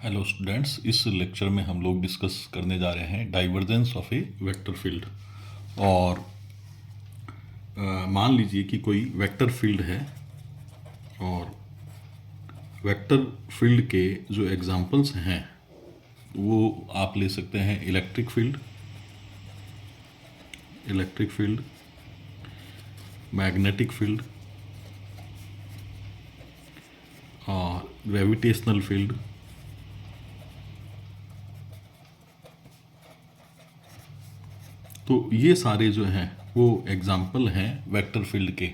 Hello students, इस lecture में हम लोग डिस्कस करने जा रहे हैं divergence of a vector field. और मान लीजिए कि कोई वेक्टर फील्ड है और वेक्टर फील्ड के जो एग्जांपल्स हैं वो आप ले सकते हैं इलेक्ट्रिक फील्ड, मैग्नेटिक फील्ड और ग्रेविटेशनल फील्ड। तो ये सारे जो हैं वो एग्जाम्पल हैं वेक्टर फील्ड के।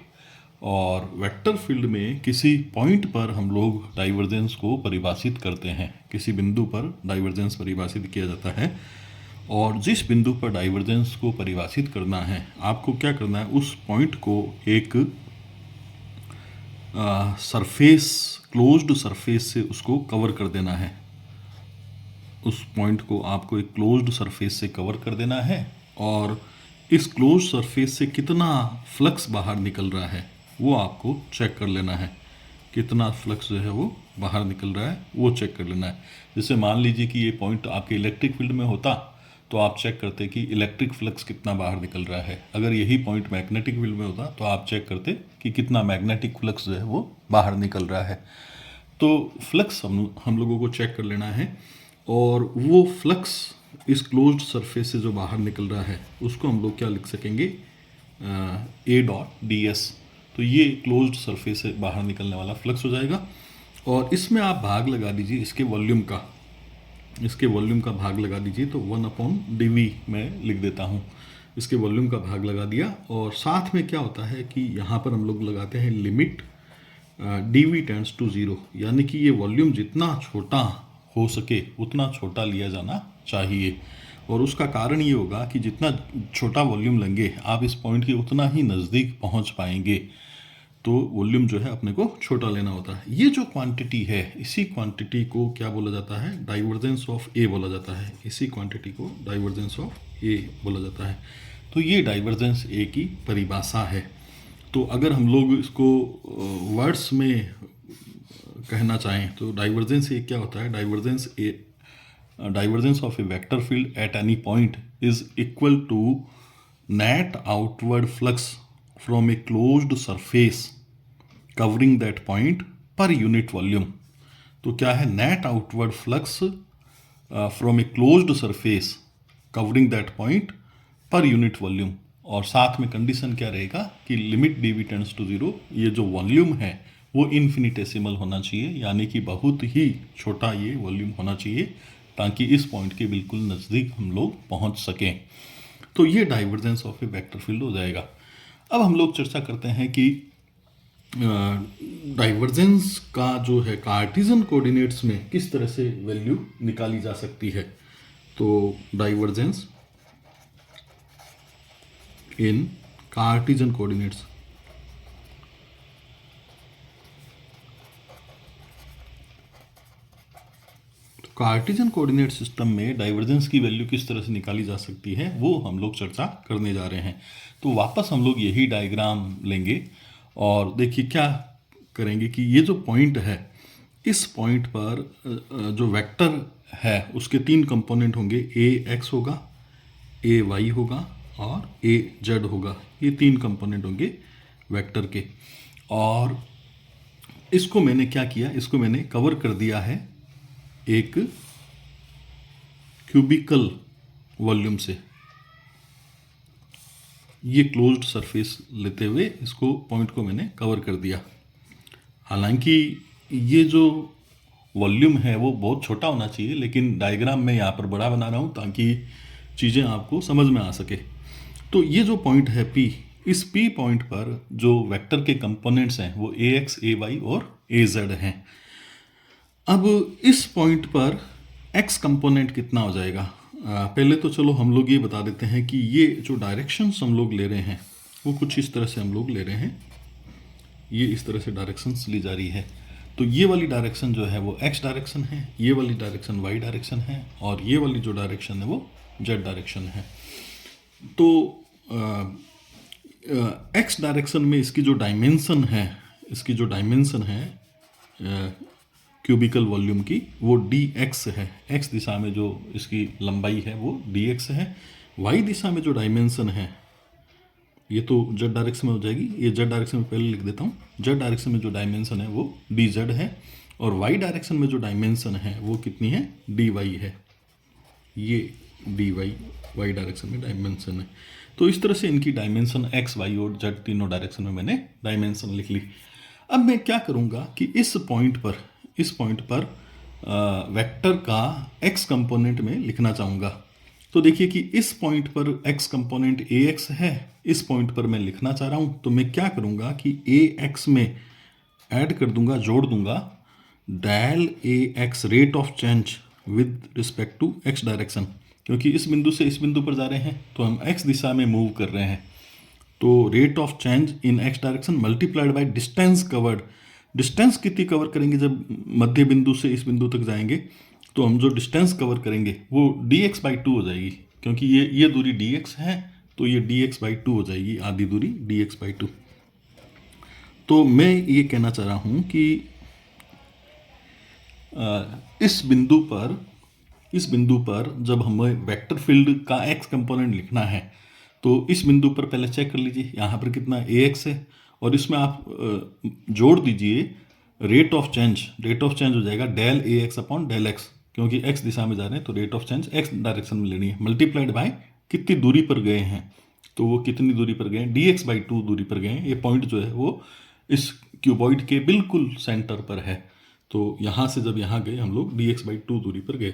और वेक्टर फील्ड में किसी पॉइंट पर हम लोग डाइवर्जेंस को परिभाषित करते हैं, किसी बिंदु पर डाइवर्जेंस परिभाषित किया जाता है। और जिस बिंदु पर डाइवर्जेंस को परिभाषित करना है, आपको क्या करना है, उस पॉइंट को एक सरफेस, क्लोज्ड सरफेस से उसको कवर कर देना है। उस पॉइंट को आपको एक क्लोज्ड सरफेस से कवर कर देना है और इस क्लोज सरफेस से कितना फ्लक्स बाहर निकल रहा है वो आपको चेक कर लेना है। कितना फ्लक्स जो है वो बाहर निकल रहा है वो चेक कर लेना है। जैसे मान लीजिए कि ये पॉइंट आपके इलेक्ट्रिक फील्ड में होता तो आप चेक करते कि इलेक्ट्रिक फ्लक्स कितना बाहर निकल रहा है। अगर यही पॉइंट मैग्नेटिक फील्ड में होता तो आप चेक करते कि कितना मैग्नेटिक फ्लक्स जो है वो बाहर निकल रहा है। तो फ्लक्स हम लोगों को चेक कर लेना है और वो फ्लक्स इस क्लोज्ड सरफेस से जो बाहर निकल रहा है उसको हम लोग क्या लिख सकेंगे, ए डॉट डी एस। तो ये क्लोज्ड सरफेस से बाहर निकलने वाला फ्लक्स हो जाएगा। और इसमें आप भाग लगा दीजिए इसके वॉल्यूम का भाग लगा दीजिए। तो 1/dv में लिख देता हूँ, इसके वॉल्यूम का भाग लगा दिया। और साथ में क्या होता है कि यहाँ पर हम लोग लगाते हैं लिमिट dv टेंड्स टू 0, यानी कि ये वॉल्यूम जितना छोटा हो सके उतना छोटा लिया जाना चाहिए। और उसका कारण ये होगा कि जितना छोटा वॉल्यूम लेंगे आप इस पॉइंट के उतना ही नज़दीक पहुंच पाएंगे। तो वॉल्यूम जो है अपने को छोटा लेना होता है। ये जो क्वांटिटी है, इसी क्वांटिटी को क्या बोला जाता है, डाइवर्जेंस ऑफ ए बोला जाता है। इसी क्वांटिटी को डाइवर्जेंस ऑफ ए बोला जाता है। तो ये डाइवर्जेंस ए की परिभाषा है। तो अगर हम लोग इसको वर्ड्स में कहना चाहें तो डाइवर्जेंस ए क्या होता है, divergence of a vector field at any point is equal to net outward flux from a closed surface covering that point per unit volume. तो क्या है, net outward flux from a closed surface covering that point per unit volume. और साथ में condition क्या रहेगा कि limit dv tends to 0, ये जो वॉल्यूम है वो इन्फिनिटेसिमल होना चाहिए, यानी कि बहुत ही छोटा ये वॉल्यूम होना चाहिए ताकि इस पॉइंट के बिल्कुल नज़दीक हम लोग पहुंच सकें। तो ये divergence of a vector field हो जाएगा। अब हम लोग चर्चा करते हैं कि डाइवर्जेंस का जो है कार्टेशियन कोऑर्डिनेट्स में किस तरह से वैल्यू निकाली जा सकती है। तो divergence in Cartesian coordinates, Cartesian coordinate system में डाइवर्जेंस की वैल्यू किस तरह से निकाली जा सकती है वो हम लोग चर्चा करने जा रहे हैं। तो वापस हम लोग यही डायग्राम लेंगे और देखिए क्या करेंगे कि ये जो पॉइंट है, इस पॉइंट पर जो वेक्टर है उसके 3 कंपोनेंट होंगे, ए एक्स होगा, ए वाई होगा और ए जेड होगा। ये 3 कंपोनेंट होंगे वेक्टर के। और इसको मैंने क्या किया, इसको मैंने कवर कर दिया है एक क्यूबिकल वॉल्यूम से। ये क्लोज्ड सरफेस लेते हुए इसको पॉइंट को मैंने कवर कर दिया। हालांकि ये जो वॉल्यूम है वो बहुत छोटा होना चाहिए, लेकिन डायग्राम में यहाँ पर बड़ा बना रहा हूँ ताकि चीज़ें आपको समझ में आ सके। तो ये जो पॉइंट है P, इस P पॉइंट पर जो वेक्टर के कंपोनेंट्स हैं वो ax, ay और az हैं। अब इस पॉइंट पर x कंपोनेंट कितना हो जाएगा, पहले तो चलो हम लोग ये बता देते हैं कि ये जो डायरेक्शंस हम लोग ले रहे हैं वो कुछ इस तरह से हम लोग ले रहे हैं। ये इस तरह से डायरेक्शंस ली जा रही है। तो ये वाली डायरेक्शन जो है वो x डायरेक्शन है, ये वाली डायरेक्शन y डायरेक्शन है और ये वाली जो डायरेक्शन है वो z डायरेक्शन है। तो x डायरेक्शन में इसकी जो डायमेंशन है क्यूबिकल वॉल्यूम की वो dx है। x दिशा में जो इसकी लंबाई है वो dx है। y दिशा में जो डायमेंशन है, ये तो z डायरेक्शन में हो जाएगी, ये z डायरेक्शन में पहले लिख देता हूँ। z डायरेक्शन में जो डायमेंशन है वो dz है, और y डायरेक्शन में जो डायमेंशन है वो कितनी है, dy है। ये dy y डायरेक्शन में डायमेंशन है। तो इस तरह से इनकी डायमेंशन x, y और z तीनों डायरेक्शन में मैंने डायमेंशन लिख ली। अब मैं क्या करूँगा कि इस पॉइंट पर वेक्टर का x कंपोनेंट में लिखना चाहूँगा। तो देखिए कि इस पॉइंट पर x कंपोनेंट ax है, इस पॉइंट पर मैं लिखना चाह रहा हूँ। तो मैं क्या करूँगा कि ax में ऐड कर दूंगा, जोड़ दूंगा del ax rate of change with respect to x direction, क्योंकि इस बिंदु से इस बिंदु पर जा रहे हैं तो हम x दिशा में मूव कर रहे हैं। तो rate of change in x direction multiplied by distance covered. Distance कितनी कवर करेंगे, जब मध्य बिंदु से इस बिंदु तक जाएंगे तो हम जो डिस्टेंस कवर करेंगे वो dx/2 हो जाएगी, क्योंकि ये दूरी dx है तो ये dx/2 हो जाएगी, आधी दूरी dx/2। तो मैं ये कहना चाह रहा हूँ कि इस बिंदु पर जब हमें वेक्टर फील्ड का x कंपोनेंट लिखना है तो इस बिंदु पर पहले चेक कर लीजिए, यहाँ पर कितना ax है, और इसमें आप जोड़ दीजिए रेट ऑफ चेंज हो जाएगा del ax upon del x, क्योंकि x दिशा में जा रहे हैं तो rate of change x direction में लेनी है, मल्टीप्लाइड बाय कितनी दूरी पर गए हैं, तो वो कितनी दूरी पर गए हैं, dx/2 दूरी पर गए हैं। ये पॉइंट जो है वो इस क्यूबॉइड के बिल्कुल सेंटर पर है, तो यहाँ से जब यहाँ गए हम लोग dx/2 दूरी पर गए।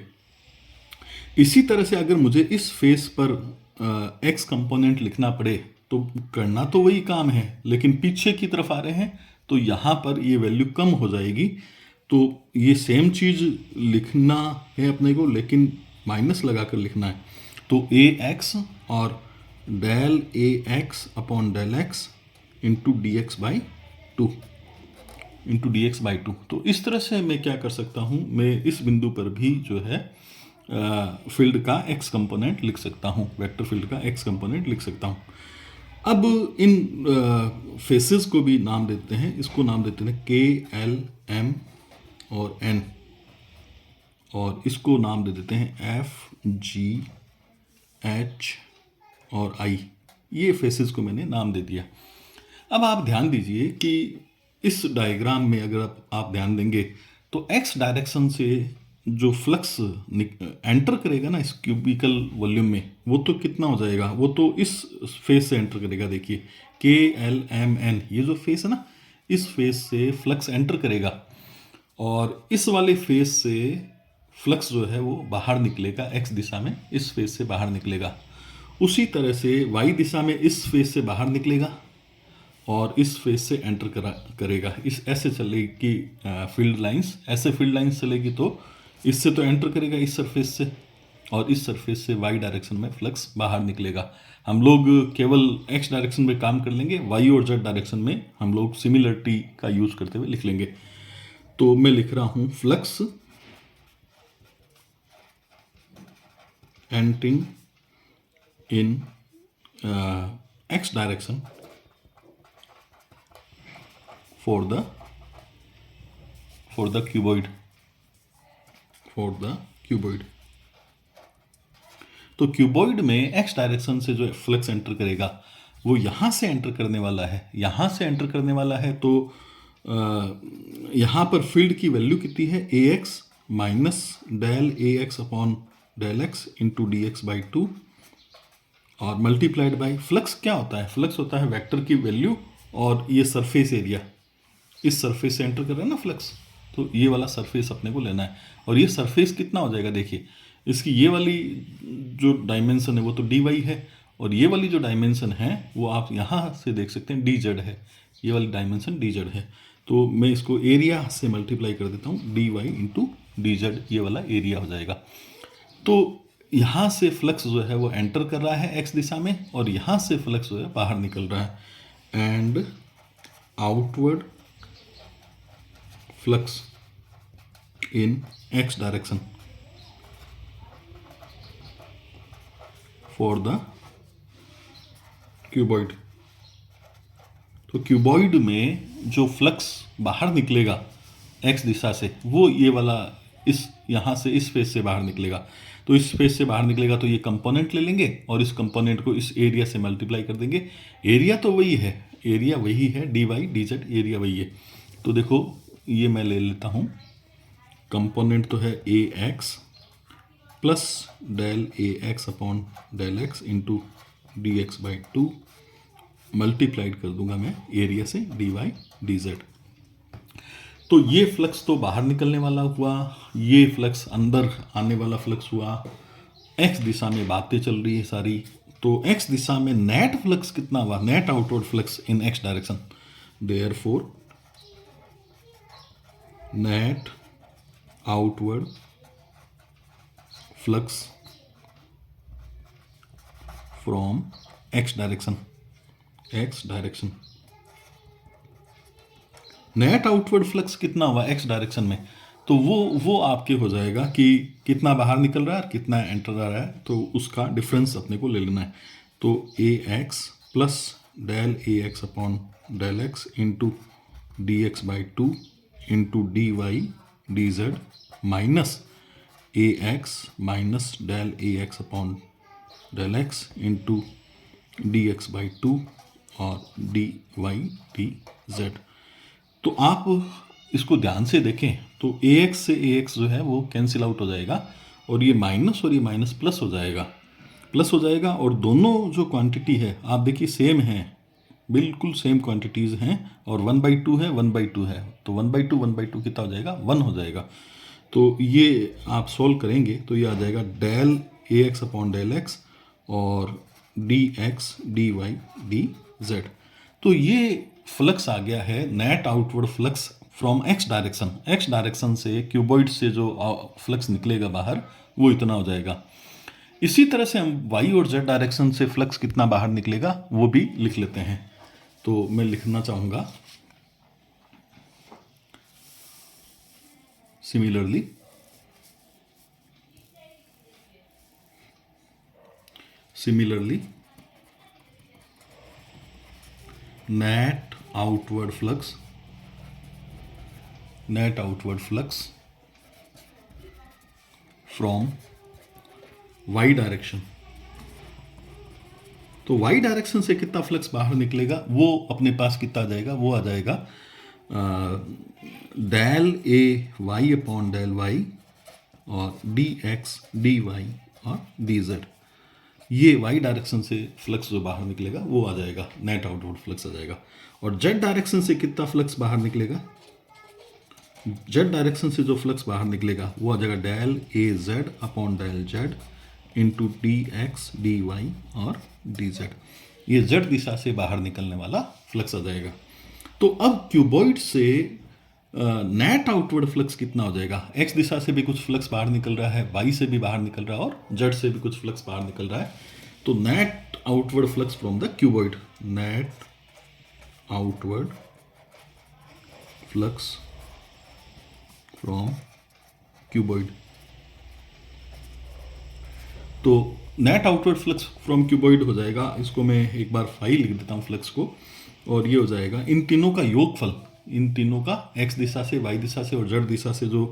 इसी तरह से अगर मुझे इस फेस पर x कंपोनेंट लिखना पड़े तो करना तो वही काम है, लेकिन पीछे की तरफ आ रहे हैं तो यहाँ पर ये वैल्यू कम हो जाएगी। तो ये सेम चीज़ लिखना है अपने को, लेकिन माइनस लगा कर लिखना है। तो ax और del ax upon del x into dx/2 तो इस तरह से मैं क्या कर सकता हूँ, मैं इस बिंदु पर भी जो है फील्ड का x कंपोनेंट लिख सकता हूँ, वेक्टर फील्ड का x कंपोनेंट लिख सकता हूँ। अब इन फेसेस को भी नाम देते हैं, इसको नाम देते हैं k, l, m और n, और इसको नाम दे देते हैं f, g, h और i। ये फेसेस को मैंने नाम दे दिया। अब आप ध्यान दीजिए कि इस डायग्राम में अगर आप ध्यान देंगे तो x डायरेक्शन से जो फ्लक्स एंटर करेगा ना इस क्यूबिकल वॉल्यूम में, वो तो कितना हो जाएगा, वो तो इस फेस से एंटर करेगा। देखिए k, l, m, n, ये जो फेस है ना, इस फेस से फ्लक्स एंटर करेगा, और इस वाले फेस से फ्लक्स जो है वो बाहर निकलेगा, x दिशा में इस फेस से बाहर निकलेगा। उसी तरह से y दिशा में इस फेस से बाहर निकलेगा और इस फेस से एंटर करेगा। इस ऐसे चलेगी फील्ड लाइंस, ऐसे फील्ड लाइंस चलेगी तो इससे तो एंटर करेगा इस सरफेस से, और इस सरफेस से y डायरेक्शन में फ्लक्स बाहर निकलेगा। हम लोग केवल x डायरेक्शन में काम कर लेंगे, y और z डायरेक्शन में हम लोग सिमिलरिटी का यूज करते हुए लिख लेंगे। तो मैं लिख रहा हूं flux entering in x direction for the cuboid, तो क्यूबॉइड में x डायरेक्शन से जो फ्लक्स एंटर करेगा वो यहाँ से एंटर करने वाला है, यहाँ से एंटर करने वाला है। तो यहाँ पर फील्ड की वैल्यू कितनी है, ax minus del ax upon del x into dx/2 और मल्टीप्लाइड बाई फ्लक्स। क्या होता है, फ्लक्स होता है वेक्टर की वैल्यू और ये सरफेस एरिया, इस सरफेस से एंटर कर रहा है ना फ्लक्स, तो ये वाला सरफेस अपने को लेना है। और ये सरफेस कितना हो जाएगा, देखिए इसकी ये वाली जो डायमेंशन है वो तो dy है, और ये वाली जो डायमेंशन है वो आप यहाँ से देख सकते हैं dz है, ये वाली डायमेंशन dz है। तो मैं इसको एरिया से मल्टीप्लाई कर देता हूँ, dy इंटू dz, ये वाला एरिया हो जाएगा। तो यहाँ से फ्लक्स जो है वो एंटर कर रहा है x दिशा में, और यहाँ से फ्लक्स जो है बाहर निकल रहा है। And outward flux in x direction for the cuboid. तो क्यूबॉइड में जो फ्लक्स बाहर निकलेगा एक्स दिशा से, वो ये वाला इस यहाँ से इस फेस से बाहर निकलेगा। तो इस फेस से बाहर निकलेगा तो ये कंपोनेंट ले लेंगे और इस कंपोनेंट को इस एरिया से मल्टीप्लाई कर देंगे। एरिया तो वही है, एरिया वही है, D Y D Z area वही है। तो देखो ये मैं ले लेता हूँ, कंपोनेंट तो है A x plus del A x upon del x into d x by two, multiplied कर दूंगा मैं एरिया से डी वाई डी जेड। तो ये फ्लक्स तो बाहर निकलने वाला हुआ, ये फ्लक्स अंदर आने वाला फ्लक्स हुआ। एक्स दिशा में बातें चल रही है सारी। तो एक्स दिशा में नेट फ्लक्स कितना हुआ, net outward flux in x direction, therefore net outward flux from X direction, X direction. Net outward flux कितना हुआ एक्स डायरेक्शन में, तो वो आपके हो जाएगा कि कितना बाहर निकल रहा है और कितना एंटर आ रहा है, तो उसका डिफरेंस अपने को ले लेना है। तो A x plus del A x upon del x into d x by two into d Y D z minus A x minus del A x upon del x into d x by two और d Y D Z. तो आप इसको ध्यान से देखें तो A x से ए x जो है वो कैंसिल आउट हो जाएगा और ये माइनस प्लस हो जाएगा, प्लस हो जाएगा। और दोनों जो क्वांटिटी है आप देखिए सेम है, बिल्कुल सेम क्वांटिटीज़ हैं और 1/2 है 1/2 है, तो 1/2 कितना हो जाएगा 1 हो जाएगा। तो ये आप सॉल्व करेंगे तो ये आ जाएगा del A x upon del X और D x D Y D Z. तो ये फ्लक्स आ गया है net outward flux from X direction, X direction से क्यूबॉइड से जो फ्लक्स निकलेगा बाहर वो इतना हो जाएगा। इसी तरह से हम वाई और जेड डायरेक्शन से फ्लक्स कितना बाहर निकलेगा वो भी लिख लेते हैं। तो मैं लिखना चाहूँगा similarly net outward flux from y direction. तो y डायरेक्शन से कितना फ्लक्स बाहर निकलेगा वो अपने पास कितना आ जाएगा, वो आ जाएगा del A y upon del Y और डी एक्स डी वाई और डी जेड। ये y डायरेक्शन से फ्लक्स जो बाहर निकलेगा वो आ जाएगा, नेट आउटवर्ड फ्लक्स आ जाएगा। और z डायरेक्शन से कितना फ्लक्स बाहर निकलेगा, z डायरेक्शन से जो फ्लक्स बाहर निकलेगा वो आ जाएगा del A z upon del z into d x D Y और डी जेड। ये z दिशा से बाहर निकलने वाला फ्लक्स आ जाएगा। तो अब क्यूबॉइड से नेट आउटवर्ड फ्लक्स कितना हो जाएगा, एक्स दिशा से भी कुछ फ्लक्स बाहर निकल रहा है, वाई से भी बाहर निकल रहा है और जेड से भी कुछ फ्लक्स बाहर निकल रहा है। तो net outward flux from the cuboid, net outward flux from cuboid. तो net outward flux from cuboid हो जाएगा, इसको मैं एक बार फाइल लिख देता हूँ फ्लक्स को, और ये हो जाएगा इन तीनों का योगफल, इन तीनों का एक्स दिशा से वाई दिशा से और जेड दिशा से जो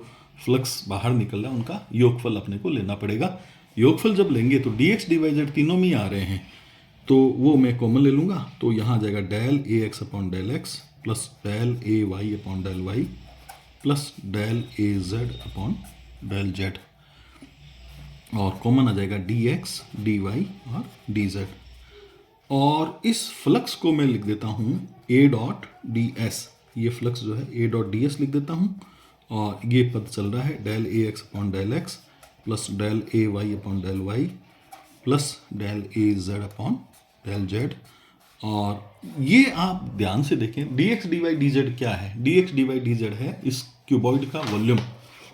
फ्लक्स बाहर निकल रहा है उनका योगफल अपने को लेना पड़ेगा। योगफल जब लेंगे तो D x D Y Z तीनों में आ रहे हैं तो वो मैं कॉमन ले लूँगा। तो यहाँ आ जाएगा del A x upon del x plus del A y upon del y plus del A z upon del z, और कॉमन आ जाएगा डी एक्स डी वाई और डी जेड। और इस फ्लक्स को मैं लिख देता हूँ ए डॉट डी एस, ये फ्लक्स जो है ए डॉट डी एस लिख देता हूँ। और ये पद चल रहा है del A x upon del x plus del A y upon del y plus del A z upon del z. और ये आप ध्यान से देखें d x D Y D z क्या है, d x D Y D Z है इस क्यूबॉइड का वॉल्यूम।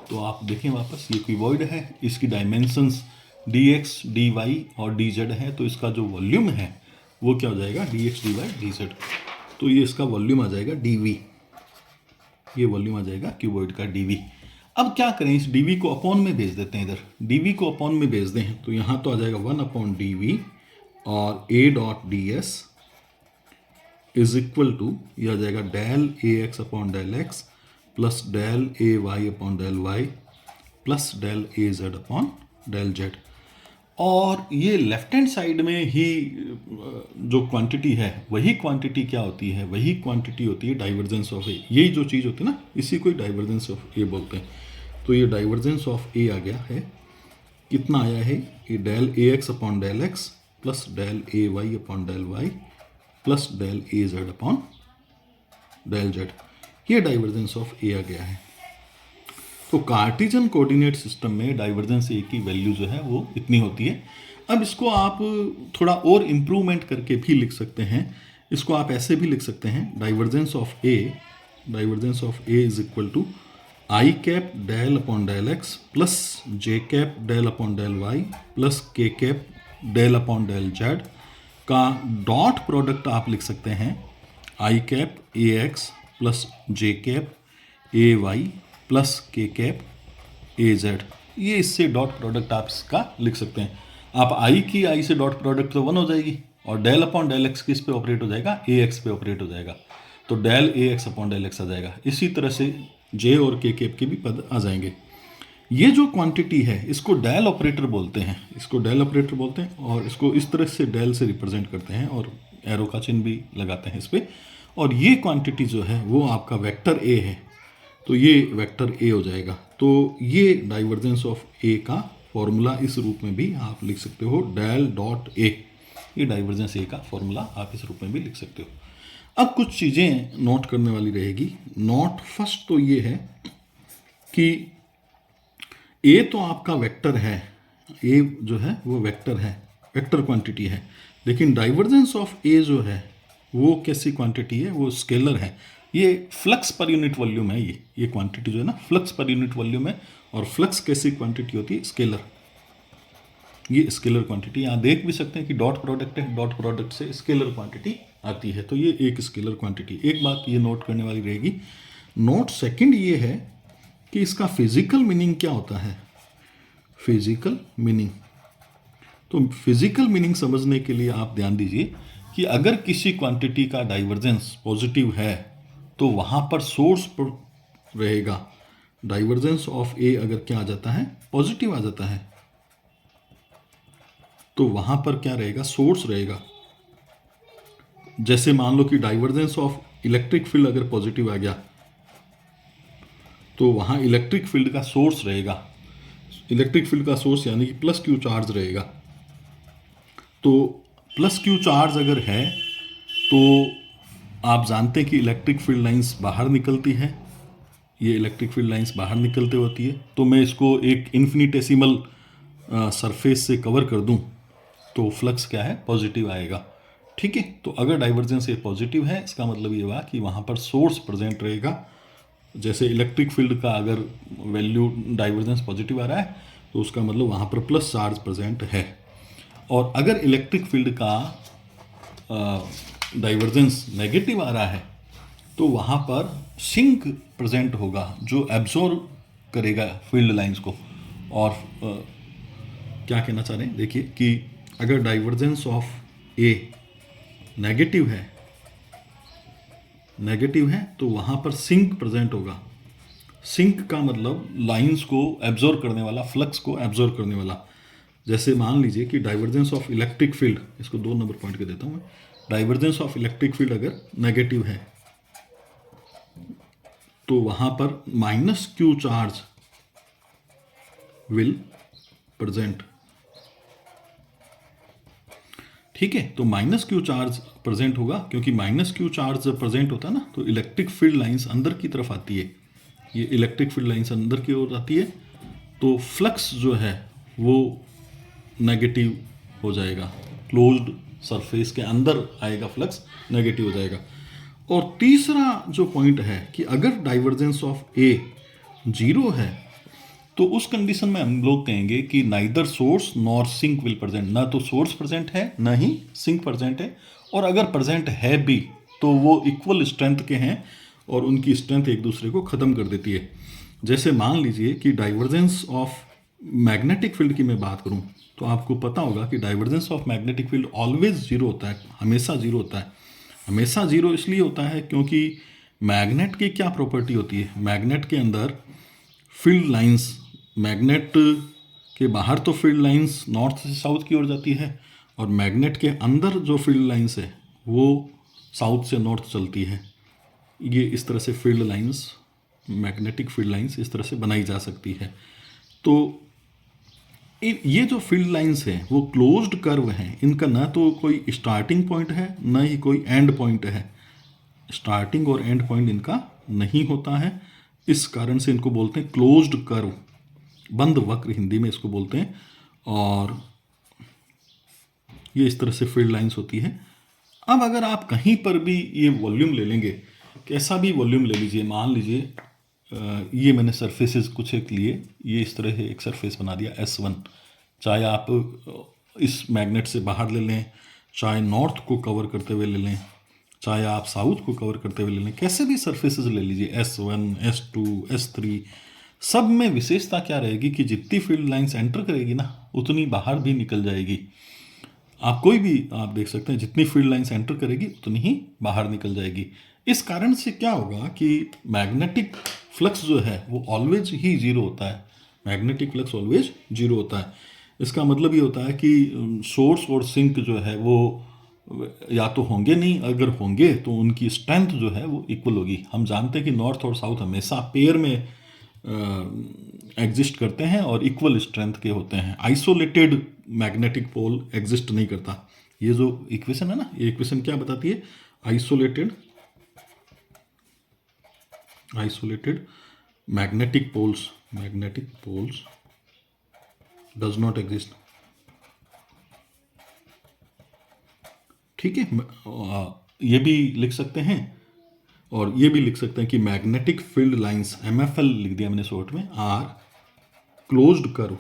तो आप देखें वापस, ये क्यूबॉइड है, इसकी dimensions D x D Y और डी जेड है, तो इसका जो वॉल्यूम है वो क्या हो जाएगा D x D Y D Z. तो ये इसका वॉल्यूम आ जाएगा dv, ये वॉल्यूम आ जाएगा क्यूबॉइड का dv। अब क्या करें, इस dv को अपॉन में भेज देते हैं, इधर dv को अपॉन में भेज दें तो यहाँ तो आ जाएगा 1 अपॉन dv और a dot D S is equal to, ये आ जाएगा del A x upon del x plus del A y upon del y plus del A z upon del z. और ये लेफ्ट हैंड साइड में ही जो quantity है वही quantity क्या होती है, वही क्वांटिटी होती है डाइवर्जेंस ऑफ ए। यही जो चीज़ होती है ना, इसी को डाइवर्जेंस ऑफ ए बोलते हैं। तो ये डाइवर्जेंस ऑफ ए आ गया है, कितना आया है, ये del A x upon del x plus del A y upon del y plus del A z upon del z. ये डाइवर्जेंस ऑफ ए आ गया है। तो कार्टेशियन कोऑर्डिनेट सिस्टम में डाइवर्जेंस ए की वैल्यू जो है वो इतनी होती है। अब इसको आप थोड़ा और इम्प्रूवमेंट करके भी लिख सकते हैं। इसको आप ऐसे भी लिख सकते हैं, divergence of A is equal to i cap del upon del x plus j cap del upon del y plus k cap del upon del z का डॉट प्रोडक्ट आप लिख सकते हैं i cap A x plus j cap A y plus k cap A z. ये इससे dot product आप इसका लिख सकते हैं। आप आई की आई से डॉट प्रोडक्ट तो 1 हो जाएगी और डेल अपॉन डेल एक्स किस पे ऑपरेट हो जाएगा, ए एक्स पे ऑपरेट हो जाएगा, तो del A x upon del x आ जाएगा। इसी तरह से जे और के कैप के भी पद आ जाएंगे। ये जो क्वांटिटी है इसको डेल ऑपरेटर बोलते हैं, और इसको इस तरह से डेल से रिप्रेजेंट करते हैं और एरो का चिन्ह भी लगाते हैं इस पर। और ये क्वांटिटी जो है वो आपका वेक्टर ए है, तो ये वेक्टर ए हो जाएगा। तो ये डाइवर्जेंस ऑफ ए का फॉर्मूला इस रूप में भी आप लिख सकते हो, डेल डॉट ए। ये डाइवर्जेंस ए का फॉर्मूला आप इस रूप में भी लिख सकते हो। अब कुछ चीज़ें नोट करने वाली रहेगी। नोट फर्स्ट तो ये है कि ए तो आपका वेक्टर है, ए जो है वो वेक्टर है, वेक्टर क्वांटिटी है। लेकिन डाइवर्जेंस ऑफ ए जो है वो कैसी क्वांटिटी है, वो स्केलर है। ये फ्लक्स पर यूनिट वॉल्यूम है। ये क्वांटिटी जो है ना फ्लक्स पर यूनिट वॉल्यूम है। और फ्लक्स कैसी क्वांटिटी होती है, स्केलर। ये स्केलर क्वांटिटी यहाँ देख भी सकते हैं कि डॉट प्रोडक्ट है, डॉट प्रोडक्ट से स्केलर क्वांटिटी आती है। तो ये एक स्केलर क्वांटिटी। एक बात ये नोट करने वाली रहेगी। नोट सेकंड ये है कि इसका फिजिकल मीनिंग क्या होता है, फिजिकल मीनिंग। तो फिजिकल मीनिंग समझने के लिए आप ध्यान दीजिए कि अगर किसी क्वांटिटी का डाइवर्जेंस पॉजिटिव है तो वहाँ पर सोर्स पर रहेगा। डाइवर्जेंस ऑफ ए अगर क्या आ जाता है, पॉजिटिव आ जाता है, तो वहाँ पर क्या रहेगा, सोर्स रहेगा। जैसे मान लो कि डाइवर्जेंस ऑफ इलेक्ट्रिक फील्ड अगर पॉजिटिव आ गया तो वहाँ इलेक्ट्रिक फील्ड का सोर्स रहेगा। इलेक्ट्रिक फील्ड का सोर्स यानी कि प्लस क्यू चार्ज रहेगा। तो प्लस क्यू चार्ज अगर है तो आप जानते हैं कि इलेक्ट्रिक फील्ड लाइंस बाहर निकलती है। ये इलेक्ट्रिक फील्ड लाइंस बाहर निकलते होती है। तो मैं इसको एक इन्फिनिटेसिमल सरफेस से कवर कर दूं तो फ्लक्स क्या है, पॉजिटिव आएगा। ठीक है। तो अगर डाइवर्जेंस ये पॉजिटिव है, इसका मतलब ये हुआ कि वहाँ पर सोर्स प्रेजेंट रहेगा। जैसे इलेक्ट्रिक फील्ड का अगर वैल्यू डाइवर्जेंस पॉजिटिव आ रहा है तो उसका मतलब वहाँ पर प्लस चार्ज प्रेजेंट है। और अगर इलेक्ट्रिक फील्ड का डाइवर्जेंस नेगेटिव आ रहा है तो वहाँ पर सिंक प्रेजेंट होगा जो एब्जॉर्ब करेगा फील्ड लाइंस को। और क्या कहना चाह रहे हैं, देखिए कि अगर डाइवर्जेंस ऑफ ए नेगेटिव है तो वहाँ पर सिंक प्रेजेंट होगा। सिंक का मतलब लाइंस को एब्जॉर्ब करने वाला, फ्लक्स को एब्जॉर्ब करने वाला। जैसे मान लीजिए कि डाइवर्जेंस ऑफ इलेक्ट्रिक फील्ड, इसको 2 नंबर पॉइंट के देता हूँ मैं। डाइवर्जेंस ऑफ इलेक्ट्रिक फील्ड अगर नेगेटिव है तो वहाँ पर minus Q charge will present. ठीक है। तो माइनस क्यू चार्ज प्रेजेंट होगा, क्योंकि माइनस क्यू चार्ज जब प्रेजेंट होता है ना तो इलेक्ट्रिक फील्ड लाइंस अंदर की तरफ आती है। ये इलेक्ट्रिक फील्ड लाइंस अंदर की ओर आती है तो फ्लक्स जो है वो नेगेटिव हो जाएगा। क्लोज्ड सरफेस के अंदर आएगा, फ्लक्स नेगेटिव हो जाएगा। और तीसरा जो पॉइंट है कि अगर डाइवर्जेंस ऑफ ए 0 है तो उस कंडीशन में हम लोग कहेंगे कि neither source nor sink will present. ना तो सोर्स प्रेजेंट है ना ही सिंक प्रेजेंट है। और अगर प्रेजेंट है भी तो वो इक्वल स्ट्रेंथ के हैं और उनकी स्ट्रेंथ एक दूसरे को ख़त्म कर देती है। जैसे मान लीजिए कि डाइवर्जेंस ऑफ मैग्नेटिक फील्ड की मैं बात करूं तो आपको पता होगा कि divergence of magnetic field always 0 होता है, हमेशा 0 होता है। हमेशा 0 इसलिए होता है क्योंकि मैग्नेट की क्या प्रॉपर्टी होती है? मैग्नेट के अंदर फील्ड लाइंस, मैग्नेट के बाहर तो फील्ड लाइंस नॉर्थ से साउथ की ओर जाती है, और मैग्नेट के अंदर जो फील्ड लाइंस है वो साउथ से नॉर्थ चलती है। ये इस तरह से field lines, magnetic field lines इस तरह से बनाई जा सकती है। तो ये जो फील्ड लाइंस हैं वो क्लोज्ड कर्व हैं, इनका ना तो कोई स्टार्टिंग पॉइंट है ना ही कोई एंड पॉइंट है। स्टार्टिंग और एंड पॉइंट इनका नहीं होता है, इस कारण से इनको बोलते हैं क्लोज्ड कर्व, बंद वक्र हिंदी में इसको बोलते हैं। और ये इस तरह से फील्ड लाइंस होती है। अब अगर आप कहीं पर भी ये वॉल्यूम ले लेंगे, कैसा भी वॉल्यूम ले लीजिए, मान लीजिए ये मैंने सरफेसेस कुछ एक लिए, ये इस तरह एक सरफेस बना दिया S1, चाहे आप इस मैग्नेट से बाहर ले लें, चाहे नॉर्थ को कवर करते हुए ले लें, चाहे आप साउथ को कवर करते हुए ले लें, कैसे भी सरफेसेस ले लीजिए, S1, S2, S3, सब में विशेषता क्या रहेगी कि जितनी फील्ड लाइंस एंटर करेगी ना उतनी बाहर भी निकल जाएगी। आप कोई भी आप देख सकते हैं, जितनी फील्ड लाइंस एंटर करेगी उतनी ही बाहर निकल जाएगी। इस कारण से क्या होगा कि मैग्नेटिक फ्लक्स जो है वो ऑलवेज ही जीरो होता है। मैग्नेटिक फ्लक्स ऑलवेज जीरो होता है। इसका मतलब ये होता है कि सोर्स और सिंक जो है वो या तो होंगे नहीं, अगर होंगे तो उनकी स्ट्रेंथ जो है वो इक्वल होगी। हम जानते हैं कि नॉर्थ और साउथ हमेशा पेयर में एग्जिस्ट करते हैं और इक्वल स्ट्रेंथ के होते हैं। आइसोलेटेड मैग्नेटिक पोल एग्जिस्ट नहीं करता। ये जो इक्वेशन है ना, ये इक्वेशन क्या बताती है? Isolated magnetic poles does not exist. ठीक है, ये भी लिख सकते हैं और ये भी लिख सकते हैं कि मैग्नेटिक फील्ड लाइंस, MFL लिख दिया मैंने शॉर्ट में, आर क्लोज्ड कर्व।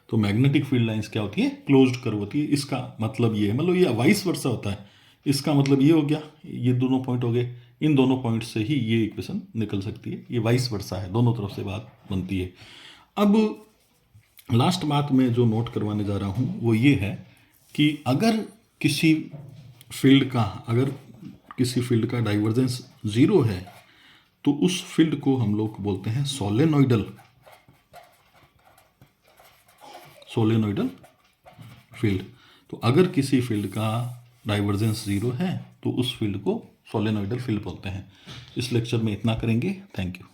तो मैग्नेटिक फील्ड लाइंस क्या होती है? क्लोज्ड कर्व होती है। इसका मतलब ये है, मतलब ये वाइस वर्सा होता है। इसका मतलब ये हो गया, ये दोनों पॉइंट हो गए, इन दोनों पॉइंट से ही ये इक्वेशन निकल सकती है। ये वाइस वर्सा है, दोनों तरफ से बात बनती है। अब लास्ट बात मैं जो नोट करवाने जा रहा हूँ वो ये है कि अगर किसी फील्ड का डाइवर्जेंस जीरो है तो उस फील्ड को हम लोग बोलते हैं सोलेनोइडल फील्ड। तो अगर किसी फील्ड का डाइवर्जेंस जीरो है तो उस फील्ड को सोलेनोइडल फील्ड बोलते हैं। इस लेक्चर में इतना करेंगे। Thank you.